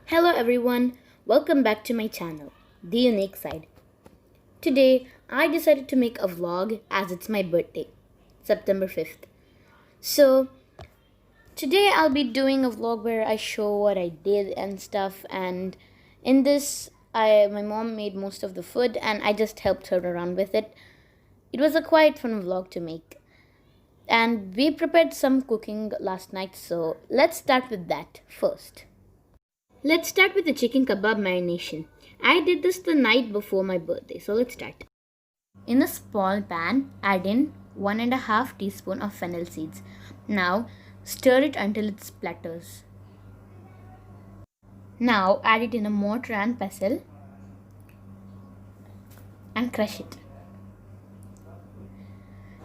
Hello everyone, welcome back to my channel, The Unique Side. Today, I decided to make a vlog as it's my birthday, September 5th. So, today I'll be doing a vlog where I show what I did and stuff, and in this, my mom made most of the food and I just helped her around with it. It was a quite fun vlog to make. And we prepared some cooking last night, so let's start with that first. Let's start with the chicken kebab marination. I did this the night before my birthday, so let's start. In a small pan, add in 1.5 teaspoon of fennel seeds. Now, stir it until it splatters. Now, add it in a mortar and pestle and crush it.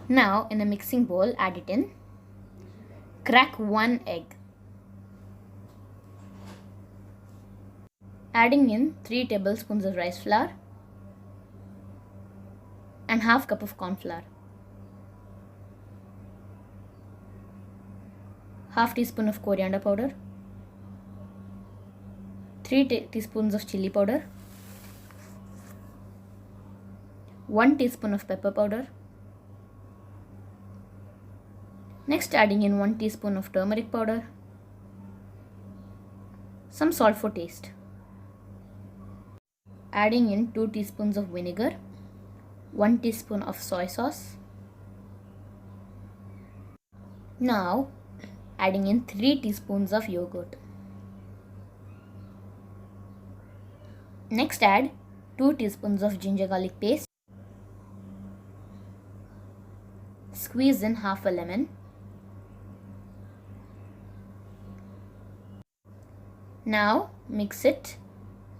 Now, in a mixing bowl, add it in. Crack 1 egg. Adding in 3 tablespoons of rice flour and half cup of corn flour. Half teaspoon of coriander powder. 3 teaspoons of chili powder. 1 teaspoon of pepper powder. Next, adding in 1 teaspoon of turmeric powder. Some salt for taste. Adding in 2 teaspoons of vinegar, 1 teaspoon of soy sauce. Now, adding in 3 teaspoons of yogurt. Next, add 2 teaspoons of ginger garlic paste. Squeeze in half a lemon. Now, mix it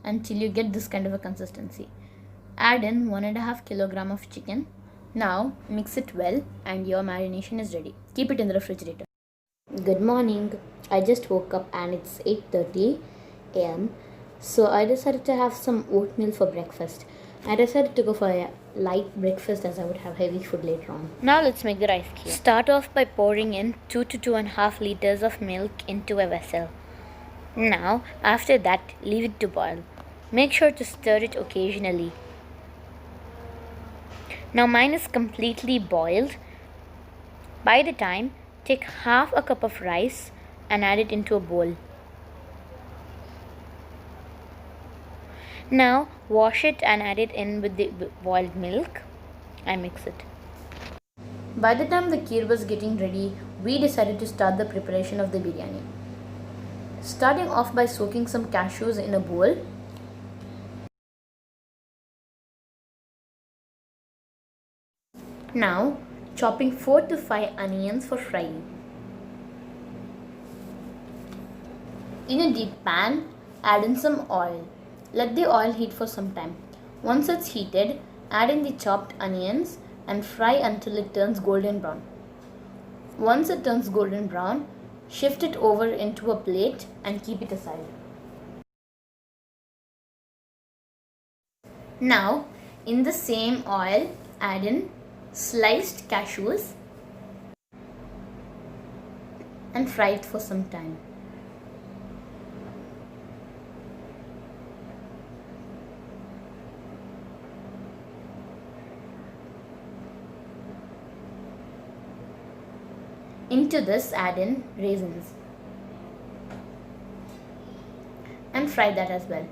until you get this kind of a consistency. Add in 1.5 kilogram of chicken. Now mix it well and your marination is ready. Keep it in the refrigerator. Good morning. I just woke up and it's 8:30 a.m. So I decided to have some oatmeal for breakfast. I decided to go for a light breakfast as I would have heavy food later on. Now let's make the rice kheer. Start off by pouring in 2 to 2.5 liters of milk into a vessel. Now, after that, leave it to boil. Make sure to stir it occasionally. Now mine is completely boiled. By the time, take half a cup of rice and add it into a bowl. Now wash it and add it in with the boiled milk and mix it. By the time the kheer was getting ready, we decided to start the preparation of the biryani. Starting off by soaking some cashews in a bowl. Now, chopping 4 to 5 onions for frying. In a deep pan, add in some oil. Let the oil heat for some time. Once it's heated, add in the chopped onions and fry until it turns golden brown. Once it turns golden brown, shift it over into a plate and keep it aside. Now, in the same oil, add in sliced cashews and fry it for some time. Into this, add in raisins and fry that as well.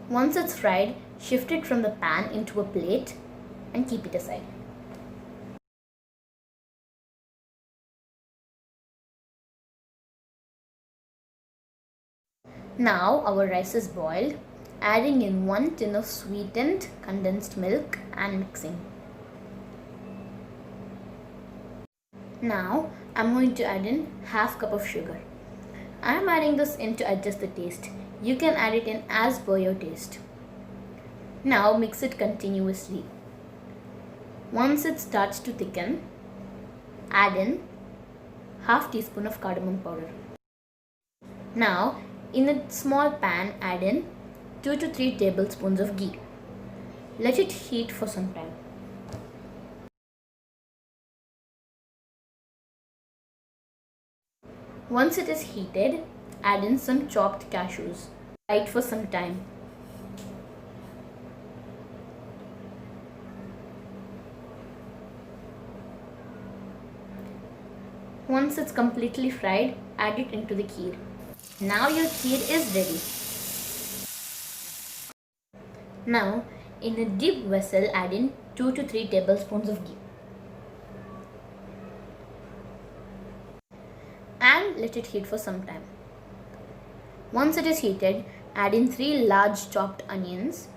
Once it's fried, shift it from the pan into a plate and keep it aside. Now our rice is boiled, adding in 1 tin of sweetened condensed milk and mixing. Now I'm going to add in half cup of sugar. I'm adding this in to adjust the taste. You can add it in as per your taste. Now mix it continuously. Once it starts to thicken, add in half teaspoon of cardamom powder. Now, in a small pan, add in 2 to 3 tablespoons of ghee. Let it heat for some time. Once it is heated, add in some chopped cashews. Fry it for some time. Once it's completely fried, add it into the kheer. Now your kheer is ready. Now, in a deep vessel, add in 2 to 3 tablespoons of ghee. And let it heat for some time. Once it is heated, add in 3 large chopped onions.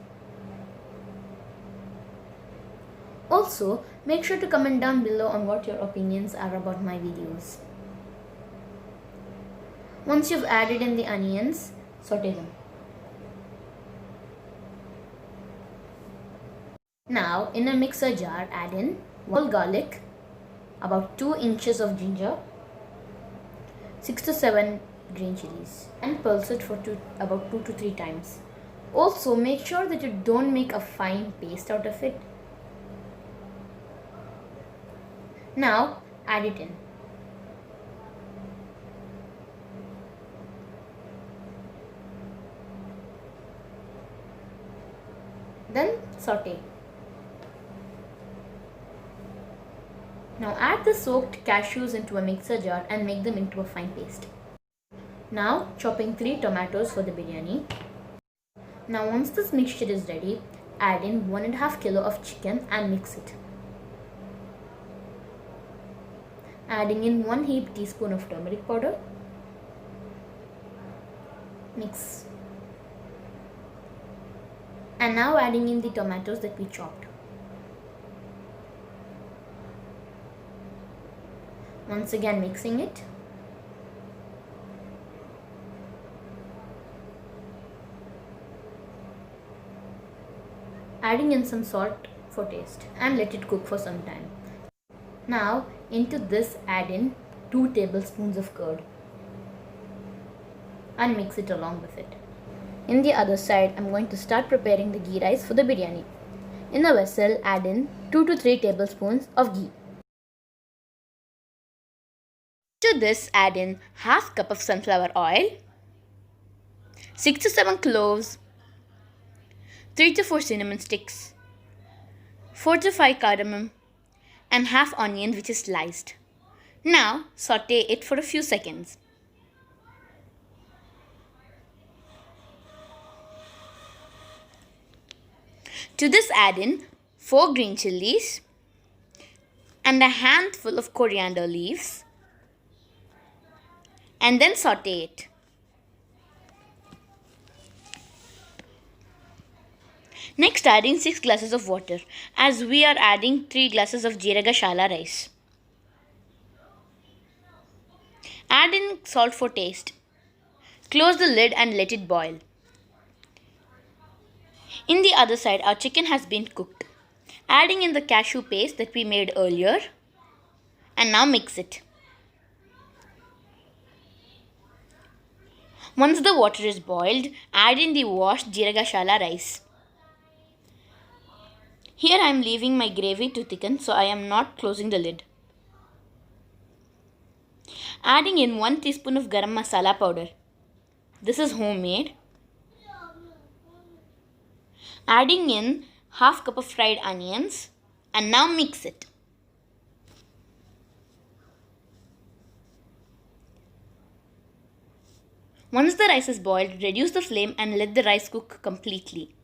Also, make sure to comment down below on what your opinions are about my videos. Once you've added in the onions, saute them. Now, in a mixer jar, add in whole garlic, about 2 inches of ginger, 6 to 7 green chilies, and pulse it for about 2 to 3 times. Also, make sure that you don't make a fine paste out of it. Now, add it in. Then saute. Now add the soaked cashews into a mixer jar and make them into a fine paste. Now chopping 3 tomatoes for the biryani. Now once this mixture is ready, add in 1.5 kg of chicken and mix it. Adding in 1 heaped teaspoon of turmeric powder. Mix. And now adding in the tomatoes that we chopped. Once again mixing it. Adding in some salt for taste and let it cook for some time. Now into this add in 2 tablespoons of curd and mix it along with it. In the other side, I'm going to start preparing the ghee rice for the biryani. In a vessel, add in 2 to 3 tablespoons of ghee. To this, add in half cup of sunflower oil, 6 to 7 cloves, 3 to 4 cinnamon sticks, 4 to 5 cardamom, and half onion which is sliced. Now saute it for a few seconds. To this add in 4 green chilies and a handful of coriander leaves and then saute it. Next add in 6 glasses of water as we are adding 3 glasses of jeera masala rice. Add in salt for taste. Close the lid and let it boil. In the other side, our chicken has been cooked. Adding in the cashew paste that we made earlier and now mix it. Once the water is boiled, add in the washed jeera masala rice. Here I am leaving my gravy to thicken, so I am not closing the lid. Adding in 1 teaspoon of garam masala powder. This is homemade. Adding in half cup of fried onions and now mix it. Once the rice is boiled, reduce the flame and let the rice cook completely.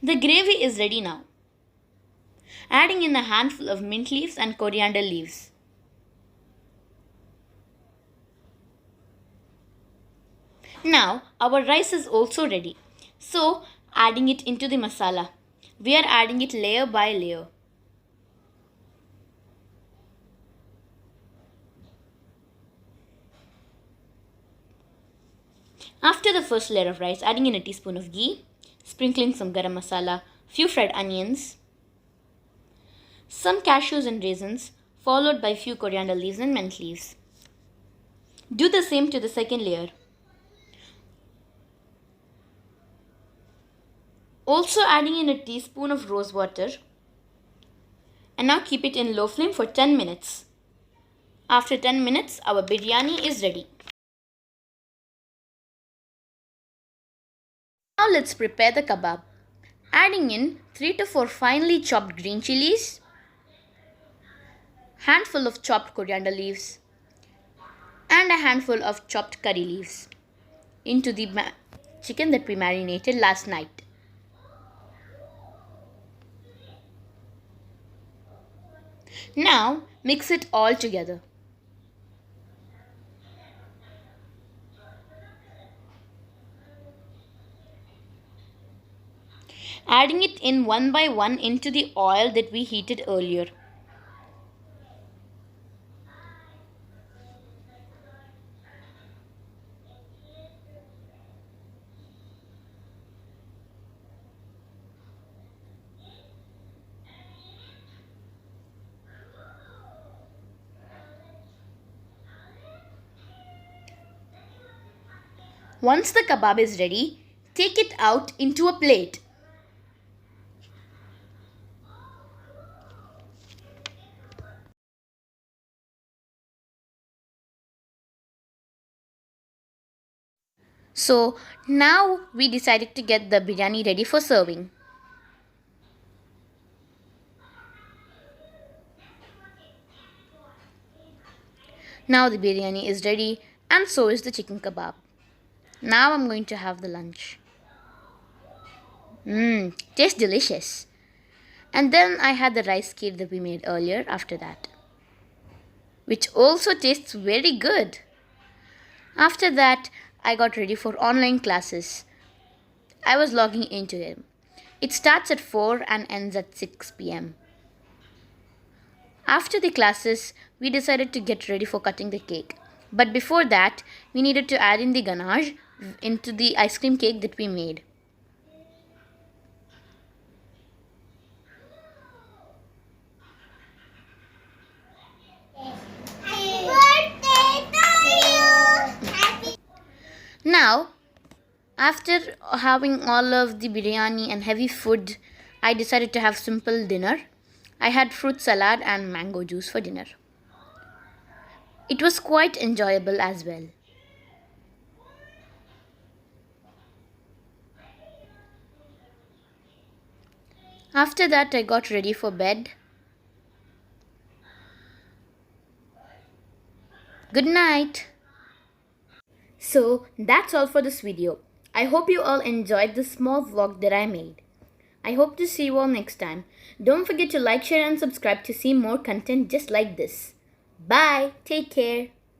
The gravy is ready now. Adding in a handful of mint leaves and coriander leaves. Now our rice is also ready. So adding it into the masala. We are adding it layer by layer. After the first layer of rice, adding in a teaspoon of ghee, sprinkling some garam masala, few fried onions, some cashews and raisins, followed by few coriander leaves and mint leaves. Do the same to the second layer. Also adding in a teaspoon of rose water. And now keep it in low flame for 10 minutes. After 10 minutes, our biryani is ready. Now let's prepare the kebab. Adding in 3 to 4 finely chopped green chilies, handful of chopped coriander leaves, and a handful of chopped curry leaves into the chicken that we marinated last night. Now mix it all together. Adding it in one by one into the oil that we heated earlier. Once the kebab is ready, take it out into a plate. So now we decided to get the biryani ready for serving. Now the biryani is ready and so is the chicken kebab. Now I'm going to have the lunch. Tastes delicious. And then I had the rice kheer that we made earlier after that, which also tastes very good. After that, I got ready for online classes. I was logging into them. It starts at 4 and ends at 6 p.m. After the classes, we decided to get ready for cutting the cake. But before that, we needed to add in the ganache into the ice cream cake that we made. Now, after having all of the biryani and heavy food, I decided to have simple dinner. I had fruit salad and mango juice for dinner. It was quite enjoyable as well. After that, I got ready for bed. Good night. So that's all for this video. I hope you all enjoyed the small vlog that I made. I hope to see you all next time. Don't forget to like, share and subscribe to see more content just like this. Bye. Take care.